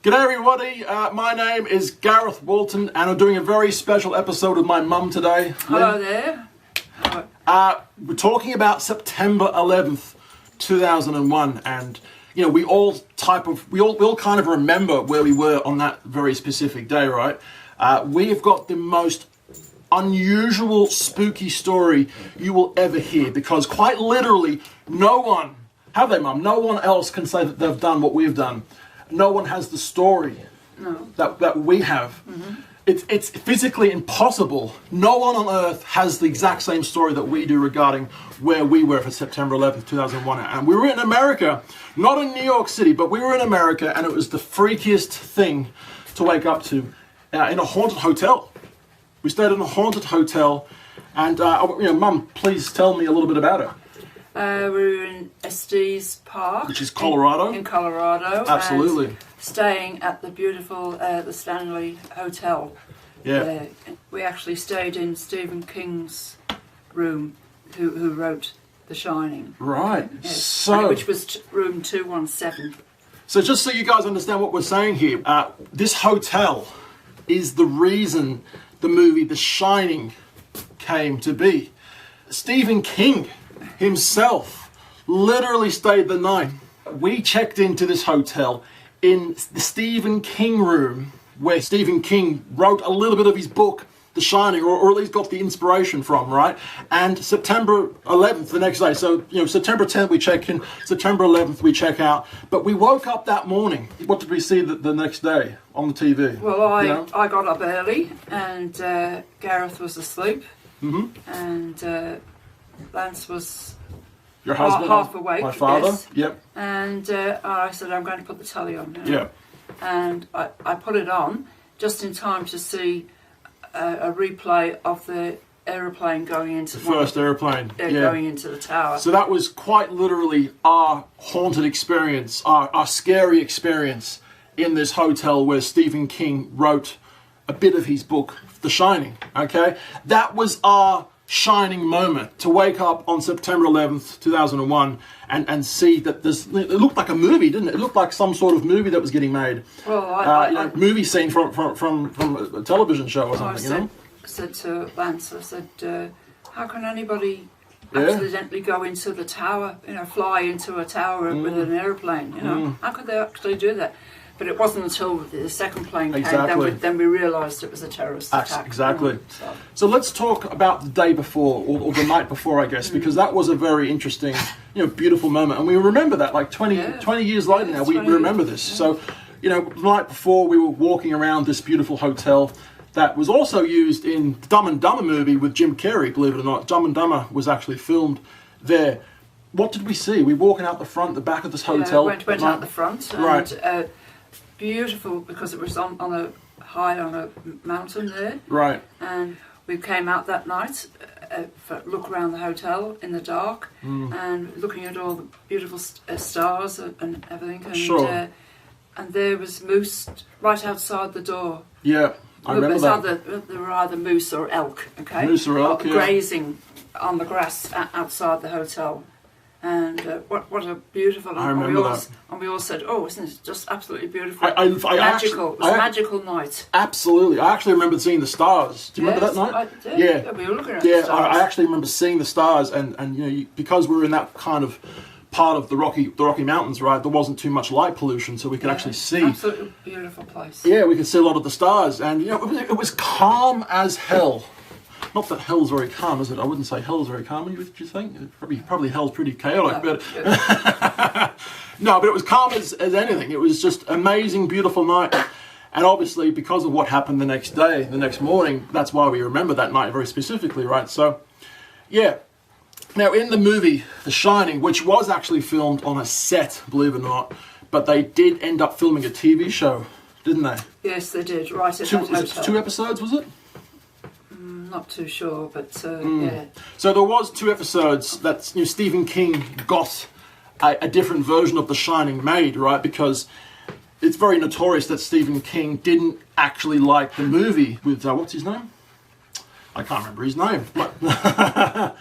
G'day everybody, my name is Gareth Walton and I'm doing a very special episode with my mum today. Hello there. We're talking about September 11th, 2001, and you know, we all kind of remember where we were on that very specific day, right? We've got the most unusual, spooky story you will ever hear, because quite literally no one, have they, Mum? No one else can say that they've done what we've done. No one has the story that we have. Mm-hmm. It's physically impossible. No one on earth has the exact same story that we do regarding where we were for September 11th, 2001. And we were in America, not in New York City, but we were in America, and it was the freakiest thing to wake up to in a haunted hotel. We stayed in a haunted hotel, and Mum, please tell me a little bit about it. We were in Estes Park, which is Colorado. In Colorado, absolutely. And staying at the beautiful the Stanley Hotel. Yeah. We actually stayed in Stephen King's room, who wrote The Shining. Right. Yes. So, which was room 217. So just so you guys understand what we're saying here, this hotel is the reason the movie The Shining came to be. Stephen King himself literally stayed the night. We checked into this hotel in the Stephen King room, where Stephen King wrote a little bit of his book, The Shining, or at least got the inspiration from, right? And September 11th, the next day, so, you know, September 10th we check in, September 11th we check out, but we woke up that morning. What did we see the next day on the TV? Well, I got up early, and Gareth was asleep, and Lance was your husband, half awake, my father, yes. Yep. And I said, I'm going to put the telly on. You know? Yeah. And I put it on just in time to see a replay of the aeroplane going into the first aeroplane, going into the tower. So that was quite literally our haunted experience, our scary experience in this hotel where Stephen King wrote a bit of his book, The Shining. Okay, that was our shining moment, to wake up on September 11th, 2001 and see that it looked like a movie, didn't it? It looked like some sort of movie that was getting made. Well, movie scene from a television show or something, I said to Lance, I said, how can anybody accidentally go into the tower, fly into a tower with an aeroplane, How could they actually do that? But it wasn't until the second plane came, then we realised it was a terrorist attack. Exactly. So let's talk about the day before, or the night before, I guess, because that was a very interesting, beautiful moment. And we remember that, like 20 years later now, we remember this. Yeah. So, the night before, we were walking around this beautiful hotel that was also used in the Dumb and Dumber movie with Jim Carrey, believe it or not. Dumb and Dumber was actually filmed there. What did we see? We were walking out the back of this hotel. Went out the front. And, right. Beautiful, because it was on a mountain there. Right. And we came out that night for look around the hotel in the dark and looking at all the beautiful stars and everything. And, sure. And there was moose right outside the door. Yeah, I remember that. There were either moose or elk. Okay. Moose or elk, grazing on the grass outside the hotel. And what a beautiful! I remember that. And we all said, "Oh, isn't it just absolutely beautiful? Magical! It was a magical night." Absolutely, I actually remember seeing the stars. Do you remember that night? I did. Yeah, we were looking at the stars. I actually remember seeing the stars, and because we were in that kind of part of the Rocky Mountains, right? There wasn't too much light pollution, so we could actually see. Absolutely beautiful place. Yeah, we could see a lot of the stars, and it was calm as hell. Not that hell's very calm, is it? I wouldn't say hell's very calm. Would you think? Probably hell's pretty chaotic, but no. But it was calm as anything. It was just amazing, beautiful night, and obviously because of what happened the next day, the next morning, that's why we remember that night very specifically, right? So, yeah. Now in the movie The Shining, which was actually filmed on a set, believe it or not, but they did end up filming a TV show, didn't they? Yes, they did. Right at that hotel. 2 episodes, was it? Not too sure, but yeah. So there was 2 episodes that Stephen King got a different version of The Shining made, right? Because it's very notorious that Stephen King didn't actually like the movie with what's his name? I can't remember his name. But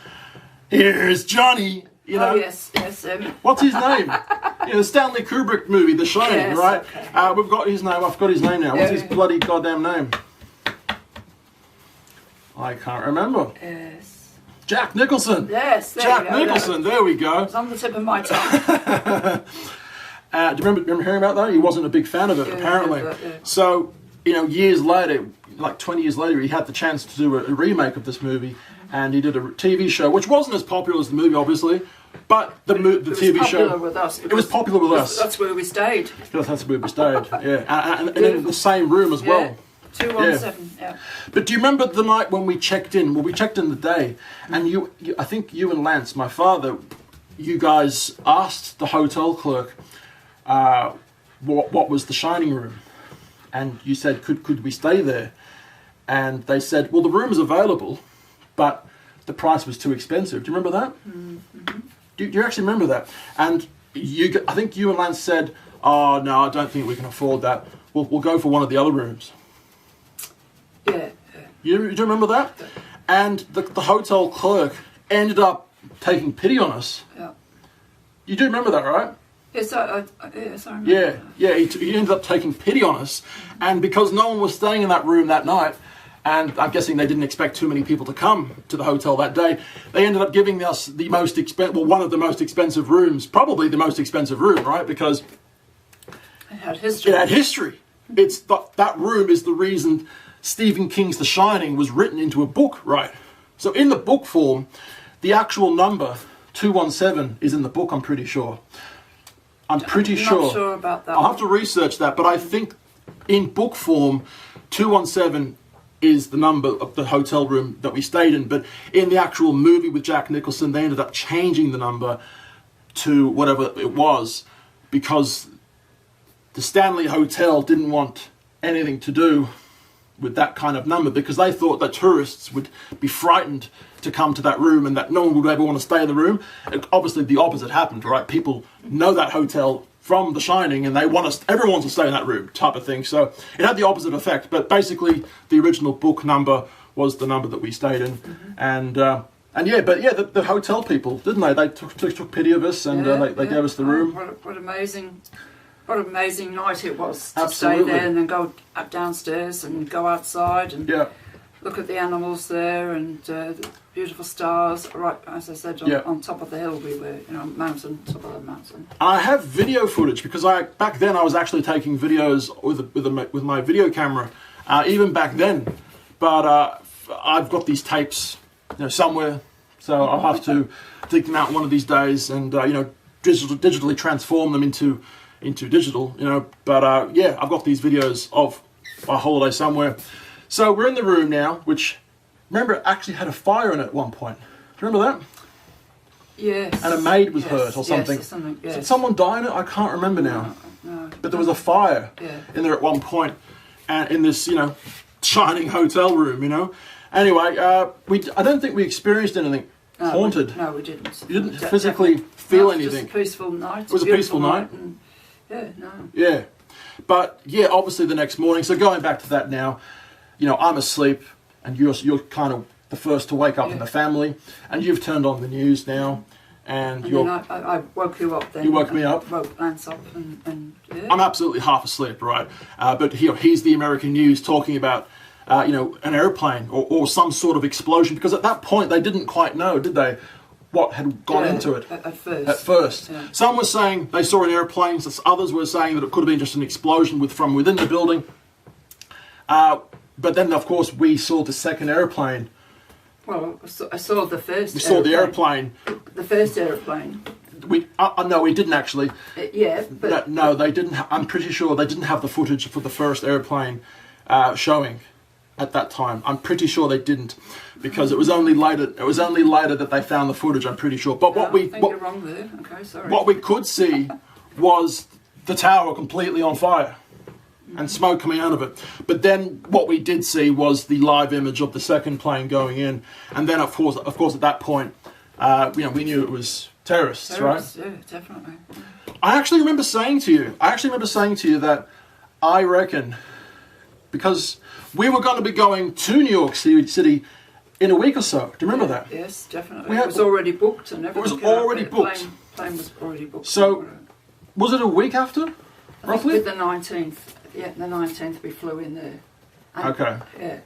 here's Johnny. You know? Oh, yes. What's his name? The Stanley Kubrick movie, The Shining, Yes, right? okay. We've got his name. I've got his name now. What's his bloody goddamn name? I can't remember. Yes. Jack Nicholson. Yes, there Jack you go. Nicholson. There we go. It's on the tip of my tongue. Do you remember hearing about that? He wasn't a big fan of it, apparently. Yeah. So, years later, like 20 years later, he had the chance to do a remake of this movie, and he did a TV show, which wasn't as popular as the movie, obviously, but the TV show... With us. It was popular with us. That's where we stayed. That's where we stayed, yeah. And in the same room as well. 217, yeah. But do you remember the night when we checked in? Well, we checked in the day, and I think you and Lance, my father, you guys asked the hotel clerk what was the Shining room, and you said, could we stay there? And they said, well, the room is available, but the price was too expensive. Do you remember that? Mm-hmm. Do you actually remember that? And I think you and Lance said, oh, no, I don't think we can afford that. We'll go for one of the other rooms. Yeah. You remember that? And the hotel clerk ended up taking pity on us. Yeah. You do remember that, right? Yes, I remember. Yeah. He ended up taking pity on us, and because no one was staying in that room that night, and I'm guessing they didn't expect too many people to come to the hotel that day, they ended up giving us the most one of the most expensive rooms, probably the most expensive room, right? Because it had history. It had history. It's that room is the reason Stephen King's The Shining was written into a book, right? So in the book form, the actual number 217 is in the book. I'm pretty sure. I'm not sure about that. I'll have to research that, but I think in book form, 217 is the number of the hotel room that we stayed in. But in the actual movie with Jack Nicholson, they ended up changing the number to whatever it was, because the Stanley Hotel didn't want anything to do with that kind of number, because they thought that tourists would be frightened to come to that room and that no one would ever want to stay in the room. Obviously the opposite happened, right? People know that hotel from The Shining and everyone wants to stay in that room type of thing. So it had the opposite effect, but basically the original book number was the number that we stayed in. Mm-hmm. The hotel people, didn't they? They took pity of us, and they gave us the room. What an amazing night it was to Absolutely. stay there and then go up downstairs and go outside and look at the animals there and the beautiful stars. Right, as I said, on top of the hill we were, mountain, top of the mountain. I have video footage because back then I was actually taking videos with my video camera, even back then. But I've got these tapes, somewhere, so I'll have to dig them out one of these days and digitally transform them into digital, but I've got these videos of a holiday somewhere. So we're in the room now, which, remember, it actually had a fire in it at one point. Do you remember that? Yes. And a maid was hurt or something. Yes, or something, yes. Did someone die in it? I can't remember now. No. But there was a fire in there at one point, and in this, shining hotel room, Anyway, I don't think we experienced anything haunted. No, we didn't. You didn't physically feel anything. It was just a peaceful night. It was a peaceful night. And, no. Yeah. But, obviously the next morning, so going back to that now, I'm asleep, and you're kind of the first to wake up in the family, and you've turned on the news now, and then I woke you up then. You woke me up? Woke Lance up, and I'm absolutely half asleep, right? But here's the American news talking about, an airplane or some sort of explosion, because at that point they didn't quite know, did they, what had gone into it? At first. At first. Yeah. Some were saying they saw an airplane, others were saying that it could have been just an explosion from within the building. But then, of course, we saw the second airplane. Well, I saw the first. We saw the airplane. The first airplane. No, we didn't actually. But no, they didn't. I'm pretty sure they didn't have the footage for the first airplane showing at that time. I'm pretty sure they didn't, because it was only later. It was only later that they found the footage. I'm pretty sure. But I think you're wrong there. Okay, sorry. What we could see was the tower completely on fire and smoke coming out of it. But then what we did see was the live image of the second plane going in, and then of course at that point, we knew it was terrorists, right? Yeah, definitely. I actually remember saying to you that I reckon, because we were going to be going to New York City in a week or so. Do you remember that? Yes, definitely. We had- It was already booked and everything. was already booked. Plane was already booked. So, was it a week after, I think roughly? with the 19th. Yeah, the 19th we flew in there. And, Okay. Yeah.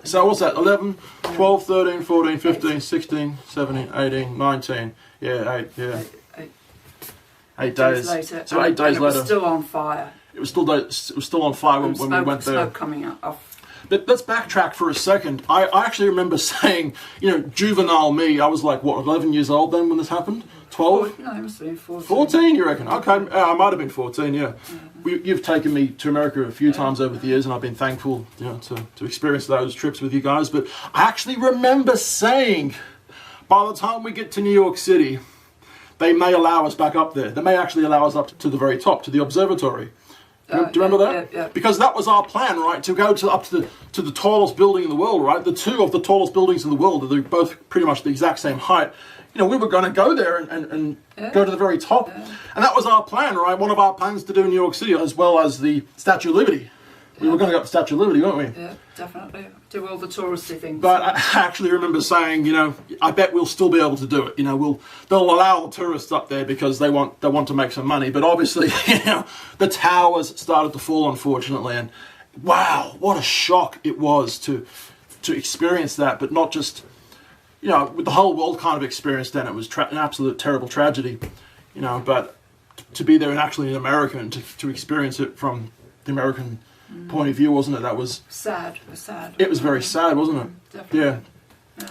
So what's that? 11, 12, 13, 14, 15, 16, 17, 18, 19. Yeah, 8. Yeah, Eight 8 days. later. So 8 days and it later. was still on fire. It was still on fire when we went there. Smoke coming off. But let's backtrack for a second. I actually remember saying, juvenile me, I was like, what, 11 years old then when this happened? 12? No, it must have been 14. 14, you reckon? Okay, I might have been 14, yeah. You've taken me to America a few times over the years, and I've been thankful to experience those trips with you guys. But I actually remember saying, by the time we get to New York City, they may allow us back up there. They may actually allow us up to the very top, to the observatory. Do you remember that? Yeah. Because that was our plan, right? To go up to the tallest building in the world, right? The two of the tallest buildings in the world, they're both pretty much the exact same height. We were going to go there and go to the very top. Yeah. And that was our plan, right? One of our plans to do in New York City, as well as the Statue of Liberty. We were going to go up the Statue of Liberty, weren't we? Yeah, definitely. Do all the touristy things. But I actually remember saying, I bet we'll still be able to do it. They'll allow the tourists up there because they want to make some money. But obviously, the towers started to fall, unfortunately. And wow, what a shock it was to experience that. But not just, with the whole world kind of experienced then. It was an absolute terrible tragedy, But to be there and actually in America and to experience it from the American point of view, wasn't it? That was sad. It was sad. It was very sad, wasn't it? Definitely. Yeah.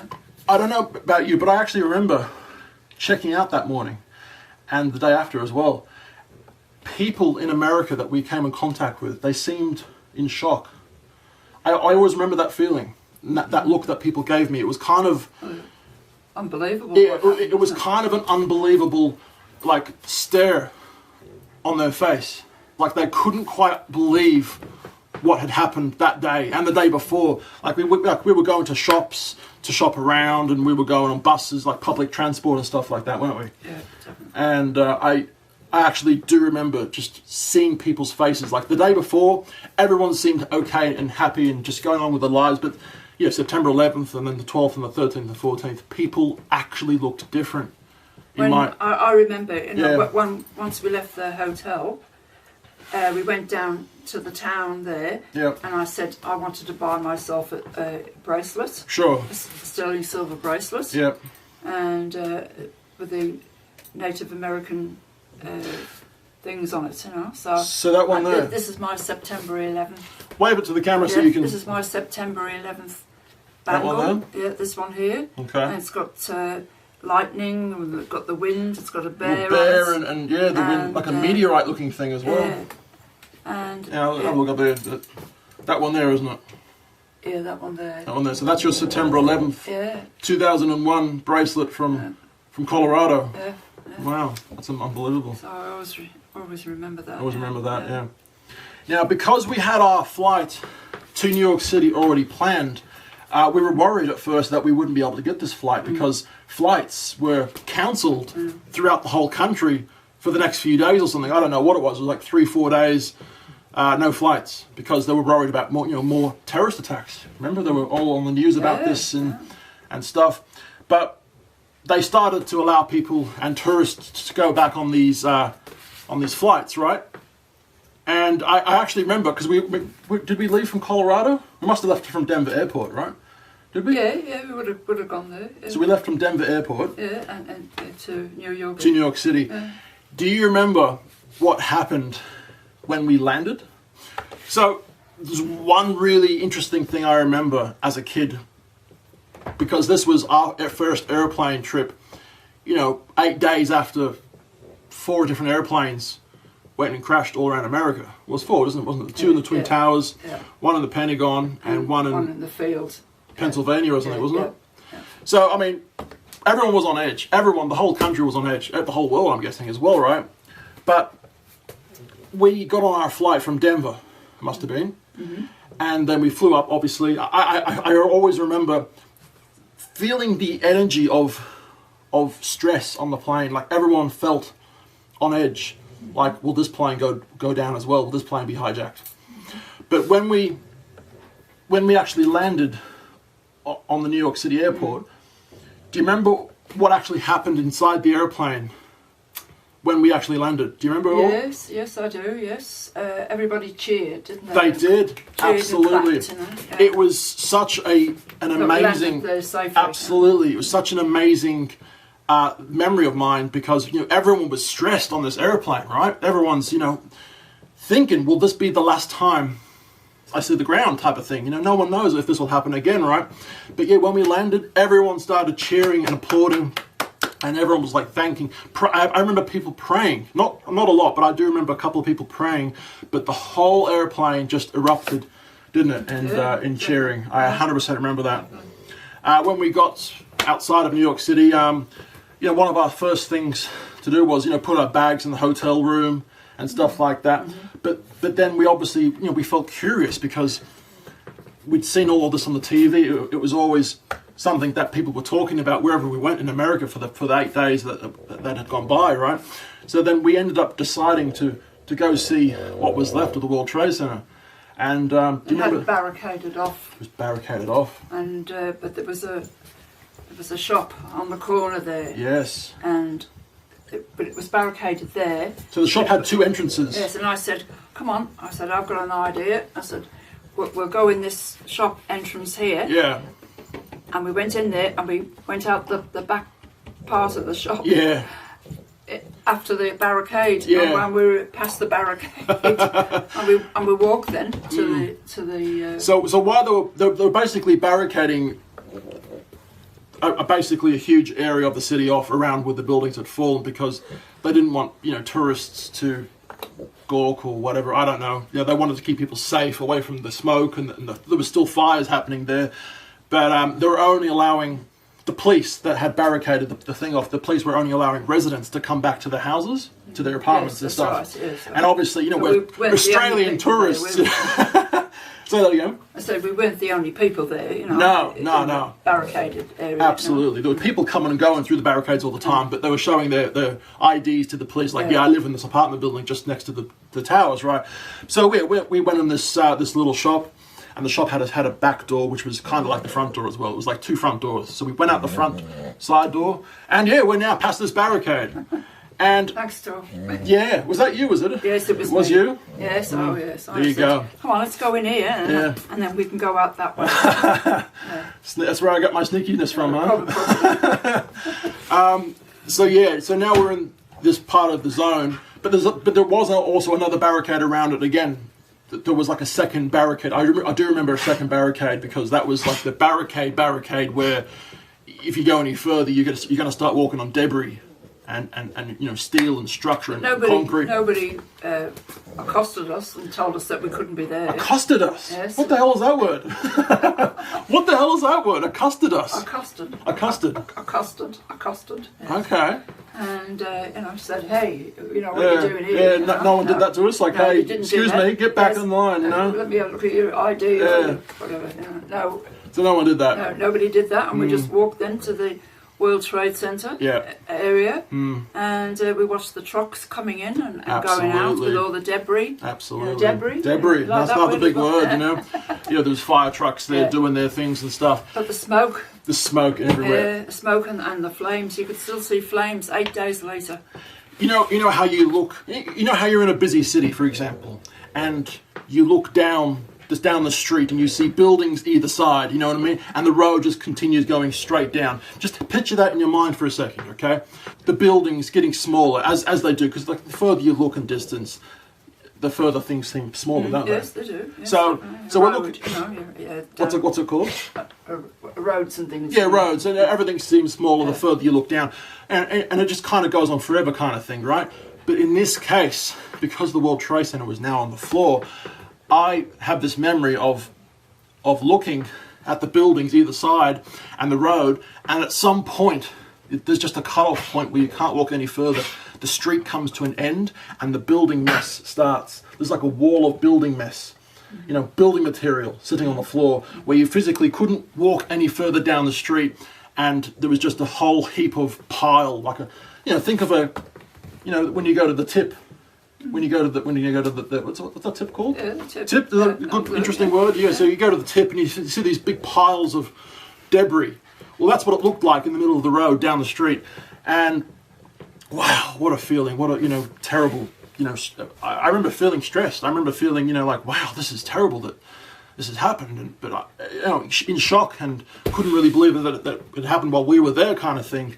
I don't know about you, but I actually remember checking out that morning and the day after as well. People in America that we came in contact with, they seemed in shock. I always remember that feeling, and that look that people gave me. It was kind of unbelievable. Yeah, it was kind of an unbelievable, stare on their face. Like they couldn't quite believe what had happened that day and the day before. We were going to shops to shop around, and we were going on buses, like public transport and stuff like that, weren't we? Yeah, definitely. And I actually do remember just seeing people's faces. Like the day before, everyone seemed okay and happy and just going on with their lives. But September 11th and then the 12th and the 13th and 14th, people actually looked different. I remember, once we left the hotel, we went down to the town there, and I said I wanted to buy myself a bracelet. Sure. A sterling silver bracelet. Yep. And with the Native American things on it, So that one there. This is my September 11th. Wave it to the camera so you can. This is my September 11th bangle. That one there? Yeah, this one here. Okay. And it's got lightning, and it's got the wind, it's got a bear on it. And the wind, like a meteorite looking thing as well. Yeah. And have a look up there. That one there, isn't it? Yeah, that one there. That one there. So that's your September 11th, 2001 bracelet from Colorado. Yeah. Wow, that's unbelievable. So I always remember that. I always remember that, yeah. Now, because we had our flight to New York City already planned, we were worried at first that we wouldn't be able to get this flight because flights were cancelled throughout the whole country for the next few days or something. I don't know what it was. It was like 3-4 days, no flights, because they were worried about more terrorist attacks. Remember, they were all on the news about this and stuff. But they started to allow people and tourists to go back on these flights, right? And I actually remember, because we did we leave from Colorado? We must have left from Denver Airport, right? Did we? Yeah, we would have gone there. Yeah. So we left from Denver Airport. Yeah, and to New York. To New York City. Yeah. Do you remember what happened when we landed? So there's one really interesting thing I remember as a kid, because this was our first airplane trip, 8 days after 4 different airplanes went and crashed all around America. It was 4, wasn't it? 2 in the Twin Towers, 1 in the Pentagon, and one in the field. Pennsylvania or something, wasn't it? Yeah. So, I mean, everyone was on edge. Everyone, the whole country was on edge. The whole world, I'm guessing, as well, right? But we got on our flight from Denver, must have been, and then we flew up, obviously. I always remember feeling the energy of stress on the plane. Like, everyone felt on edge. Like, will this plane go down as well? Will this plane be hijacked? But when we actually landed, on the New York City airport. Do you remember what actually happened inside the airplane when we actually landed? Do you remember all? Yes, I do. Yes, everybody cheered, didn't they? They did, Cheered absolutely. and clapped, you know? It was such an amazing, absolutely. It was such an amazing memory of mine because everyone was stressed on this airplane, right? Everyone's thinking, will this be the last time I see the ground, type of thing. No one knows if this will happen again, right? But yeah, when we landed, everyone started cheering and applauding. And everyone was like thanking. I remember people praying. Not a lot, but I do remember a couple of people praying. But the whole airplane just erupted, didn't it? And in cheering. I 100% remember that. When we got outside of New York City, one of our first things to do was, put our bags in the hotel room and stuff like that. But then we obviously, we felt curious because we'd seen all of this on the TV. It was always something that people were talking about wherever we went in America for the 8 days that had gone by, right? So then we ended up deciding to go see what was left of the World Trade Center. And do you remember? It barricaded off. It was barricaded off. And but there was a shop on the corner there. Yes. But it was barricaded there. So the shop had 2 entrances. Yes, and I said, come on. I said, I've got an idea. I said, we'll go in this shop entrance here. Yeah. And we went in there and we went out the back part of the shop. Yeah. After the barricade. Yeah. And when we were past the barricade. and we walked then to the... So while they were basically barricading basically a huge area of the city off around where the buildings had fallen because they didn't want tourists to gawk or whatever, I don't know. They wanted to keep people safe away from the smoke and there was still fires happening there. But they were only allowing the police that had barricaded the thing off. The police were only allowing residents to come back to their houses, to their apartments and stuff. Right, yes, and obviously, we're Australian tourists. Say that again. I said we weren't the only people there. No. Barricaded area. Absolutely, there were people coming and going through the barricades all the time, but they were showing their IDs to the police. Like, I live in this apartment building just next to the towers, right? So we went in this little shop. And the shop had a back door, which was kind of like the front door as well. It was like 2 front doors. So we went out the front side door. And we're now past this barricade. And thanks, Tom. Yeah, was that you, was it? Yes, it was Was me. you? Yes, oh yes. There you go. Come on, let's go in here and then we can go out that way. That's where I got my sneakiness from, huh? Probably. So now we're in this part of the zone. But there was also another barricade around it again. There was like a second barricade. I do remember a second barricade because that was like the barricade where if you go any further, you're going to start walking on debris and steel and structure and concrete. Nobody accosted us and told us that we couldn't be there. Accosted us? Yes. What the hell is that word? What the hell is that word? Accosted us? Accosted. Yes. Okay. And said, hey, what are you doing here? No one did that to us. Like, hey, excuse me, get back in line. Let me have a look at your ID or whatever. No. So no one did that. No, nobody did that, and we just walked into the World Trade Center area, and we watched the trucks coming in and going out with all the debris. Absolutely. Debris. Like that's not the big word, there was fire trucks there doing their things and stuff. But the smoke. The smoke everywhere. The smoke and the flames. You could still see flames 8 days later. You know how you look. You know how you're in a busy city, for example, and you look down the street and you see buildings either side, you know what I mean? And the road just continues going straight down. Just picture that in your mind for a second, okay? The buildings getting smaller as they do, because like the further you look in distance, the further things seem smaller, don't they? Yes, they do. Yes, so we're looking. What's it called? Roads and things. Yeah, roads, and everything seems smaller the further you look down, and it just kind of goes on forever, kind of thing, right? But in this case, because the World Trade Center was now on the floor, I have this memory of looking at the buildings either side and the road, and at some point there's just a cut-off point where you can't walk any further. The street comes to an end and the building mess starts. There's like a wall of building mess, building material sitting on the floor where you physically couldn't walk any further down the street, and there was just a whole heap of pile, like think of when you go to the tip. When you go to the what's that tip called? Yeah, the tip. Tip, is that a good, interesting word? Yeah, so you go to the tip and you see these big piles of debris. Well, that's what it looked like in the middle of the road down the street. And wow, what a feeling. What a, terrible, I remember feeling stressed. I remember feeling, like, wow, this is terrible that this has happened. But in shock and couldn't really believe that it happened while we were there kind of thing.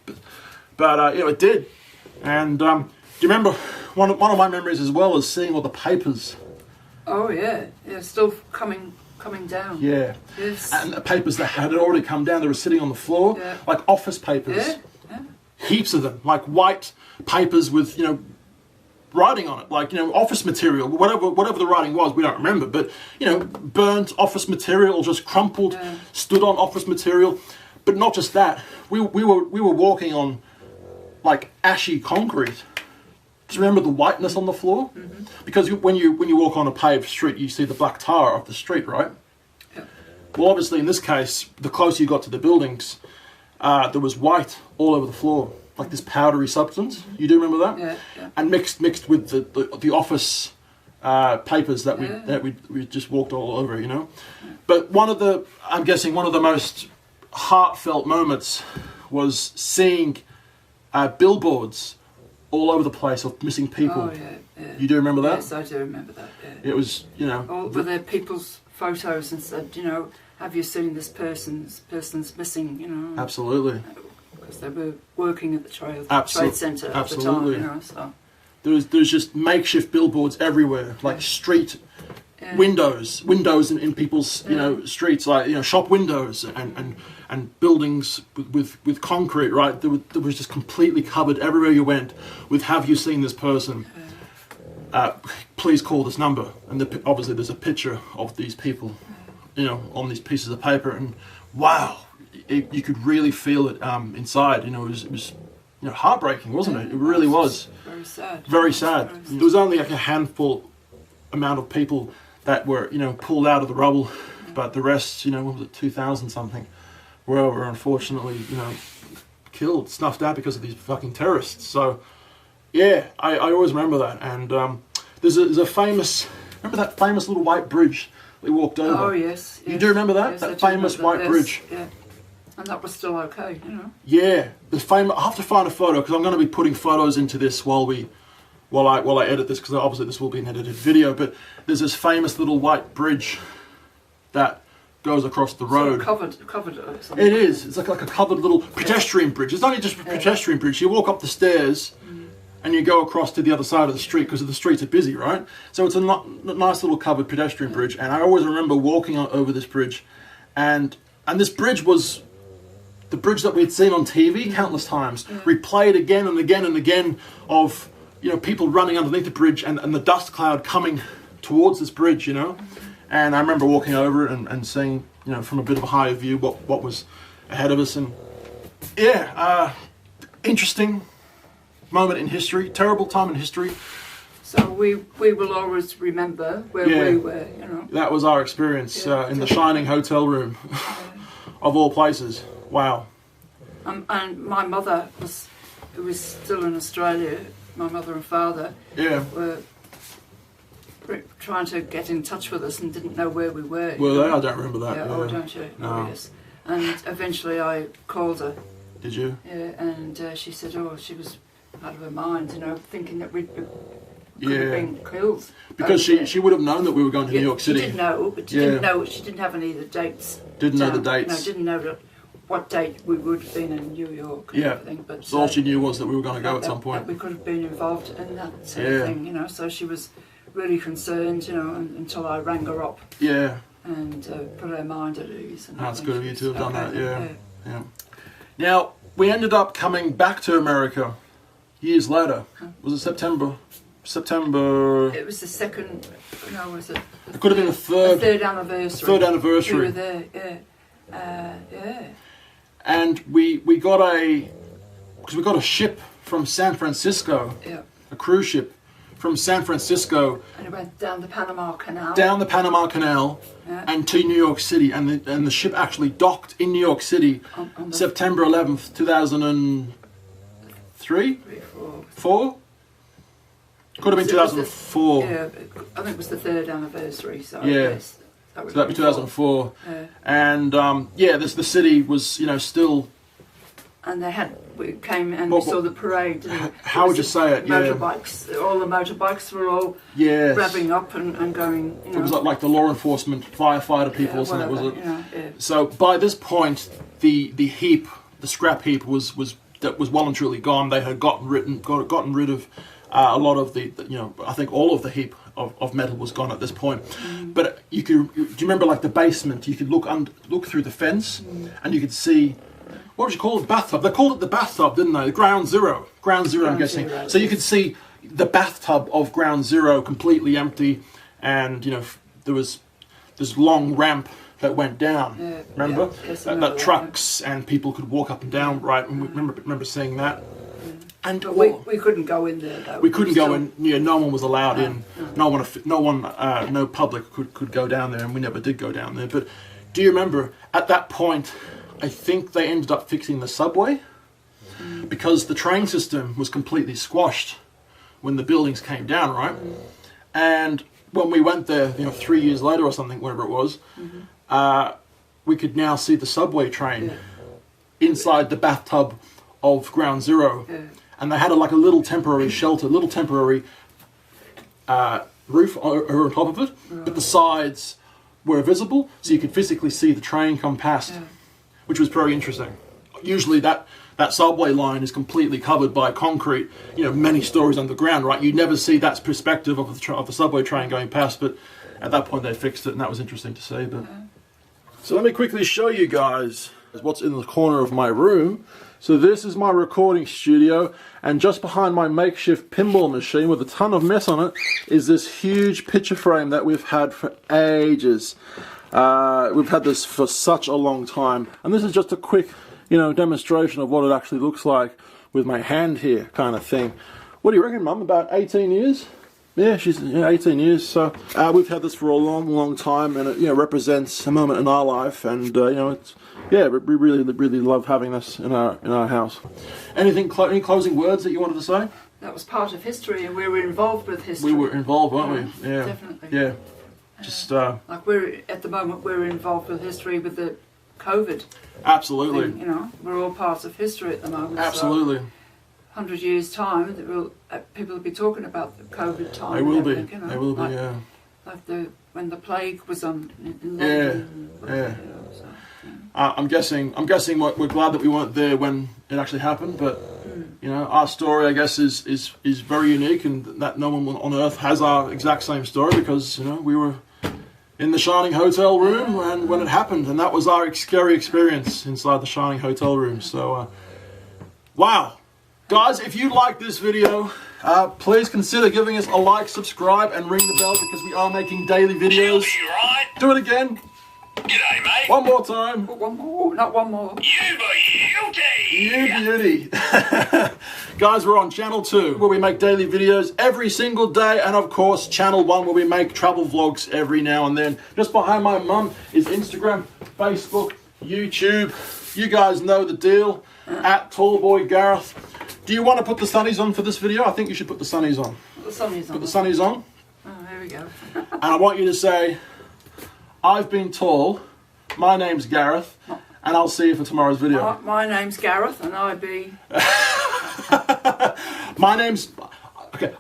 But it did. And do you remember, one of my memories as well is seeing all the papers. Oh, yeah. Yeah, still coming down. Yeah. Yes. And the papers that had already come down, they were sitting on the floor, like office papers. Yeah. Yeah. Heaps of them, like white papers with, writing on it, like, office material, whatever the writing was, we don't remember, but, burnt office material, or just crumpled, stood on office material. But not just that, we were walking on, like, ashy concrete. Do you remember the whiteness on the floor? Mm-hmm. Because when you walk on a paved street, you see the black tar of the street, right? Yeah. Well, obviously, in this case, the closer you got to the buildings, there was white all over the floor, like this powdery substance. Mm-hmm. You do remember that? Yeah, yeah. And mixed with the office papers that we just walked all over, Yeah. But I'm guessing one of the most heartfelt moments was seeing billboards all over the place of missing people. Oh, yeah. You do remember that? Yes, I do remember that, yeah. It was, All with their people's photos and said, have you seen this person? This person's missing, Absolutely. Because they were working at the Trade Centre at Absolutely. the time, so. There's just makeshift billboards everywhere, like street windows in people's, streets, like, shop windows and buildings with concrete, right? There was just completely covered everywhere you went with, have you seen this person? Please call this number. And obviously there's a picture of these people, on these pieces of paper, and wow, you could really feel it inside. It was heartbreaking, wasn't it? It really was. Very sad. Very sad. There was only like a handful amount of people that were, pulled out of the rubble, but the rest, what was it, 2,000 something, were unfortunately, killed, snuffed out because of these fucking terrorists. So, yeah, I always remember that. And there's a famous, remember that famous little white bridge we walked over? Oh, yes. You do remember that? Yes, that famous white bridge? Yeah. And that was still okay, Yeah, I have to find a photo, because I'm going to be putting photos into this while I edit this, because obviously this will be an edited video. But there's this famous little white bridge that goes across the road. Sort of covered or something. It is. It's like a covered little pedestrian bridge. It's not just a pedestrian bridge. You walk up the stairs and you go across to the other side of the street, because the streets are busy, right? So it's a nice little covered pedestrian bridge. And I always remember walking over this bridge, and this bridge was the bridge that we'd seen on TV countless times, replayed again and again and again, of people running underneath the bridge and the dust cloud coming towards this bridge, And I remember walking over it and seeing, from a bit of a higher view what was ahead of us. And interesting moment in history, terrible time in history. So we will always remember where we were, That was our experience in the shining hotel room of all places. Wow. And my mother who was still in Australia, my mother and father were trying to get in touch with us and didn't know where we were. Well, I don't remember that. Yeah. Oh, don't you? No. Oh, yes. And eventually I called her. Did you? Yeah, and she said, she was out of her mind, thinking that we could have been killed. Because she would have known that we were going to New York City. She did know, but she didn't know. She didn't have any of the dates. Didn't know the dates. Didn't know what date we would have been in New York. And everything. But so all she knew was that we were going to go at some point. That we could have been involved in that sort of thing, So she was really concerned, until I rang her up. Yeah. And put her mind at ease. And that's good of you to have done that. Yeah. Now we ended up coming back to America years later. Was it September? It was the second. No, was it? It could have been the third anniversary. Third anniversary. We were there. Yeah. And we got because we got a ship from San Francisco. Yeah. A cruise ship from San Francisco. And it went down the Panama Canal. And to New York City, and the ship actually docked in New York City on September 11th, 2003? 4? Could have been 2004. I think it was the third anniversary. So yeah. That So that'd be 2004. And the city was, still. And we came and we saw the parade. Didn't we? How would you say it? Motorbikes. All the motorbikes were all revving up and going. It was like the law enforcement, firefighter people or something, was it? Yeah. So by this point, the scrap heap was well and truly gone. They had gotten rid of a lot of the I think all of the heap of metal was gone at this point. But do you remember like the basement? You could look through the fence and you could see. What would you call it? Bathtub. They called it the bathtub, didn't they? Ground zero, I'm guessing. Zero. So you could see the bathtub of Ground Zero completely empty, and there was this long ramp that went down. Remember? That trucks and people could walk up and down. Right? And we remember seeing that. And but we couldn't go in there though. We couldn't go in. No one was allowed in. No public could go down there, and we never did go down there. But do you remember at that point? I think they ended up fixing the subway because the train system was completely squashed when the buildings came down, right? And when we went there, 3 years later or something, whatever it was, we could now see the subway train inside the bathtub of Ground Zero. And they had a little temporary shelter, little temporary roof over top of it, but the sides were visible, so you could physically see the train come past. Which was very interesting. Usually that subway line is completely covered by concrete, many stories underground, right? You never see that perspective of the subway train going past, but at that point they fixed it, and that was interesting to see. But so let me quickly show you guys what's in the corner of my room. So this is my recording studio, and just behind my makeshift pinball machine with a ton of mess on it is this huge picture frame that we've had for ages. We've had this for such a long time, and this is just a quick, demonstration of what it actually looks like with my hand here, kind of thing. What do you reckon, Mum? About 18 years? Yeah, she's 18 years. So we've had this for a long, long time, and it represents a moment in our life, and it's we really love having this in our house. Any closing words that you wanted to say? That was part of history, and we were involved with history. We were involved, weren't we? Yeah, definitely. Yeah. Just like at the moment we're involved with history with the COVID. Absolutely. Thing, we're all parts of history at the moment. Absolutely. So 100 years time, people will be talking about the COVID time. They will be. They will be. Yeah. Like when the plague was on. In London. I'm guessing. We're glad that we weren't there when it actually happened, but. Our story, I guess, is very unique, and that no one on earth has our exact same story because we were in the Shining Hotel room and when it happened, and that was our scary experience inside the Shining Hotel room. So, wow, guys, if you like this video, please consider giving us a like, subscribe, and ring the bell because we are making daily videos. Do it again. G'day, mate. One more time. One more, not one more. You beauty. You beauty. Guys, we're on Channel 2 where we make daily videos every single day, and of course Channel 1 where we make travel vlogs every now and then. Just behind my mum is Instagram, Facebook, YouTube. You guys know the deal. At Tallboy Gareth. Do you want to put the sunnies on for this video? I think you should put the sunnies on. Put the sunnies on. Put the sunnies on. Oh, there we go. And I want you to say, I've been tall, my name's Gareth, and I'll see you for tomorrow's video. My name's Gareth, and I be...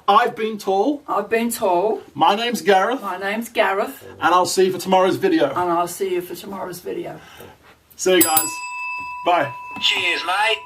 I've been tall. I've been tall. My name's Gareth. My name's Gareth. And I'll see you for tomorrow's video. And I'll see you for tomorrow's video. See you guys. Bye. Cheers, mate.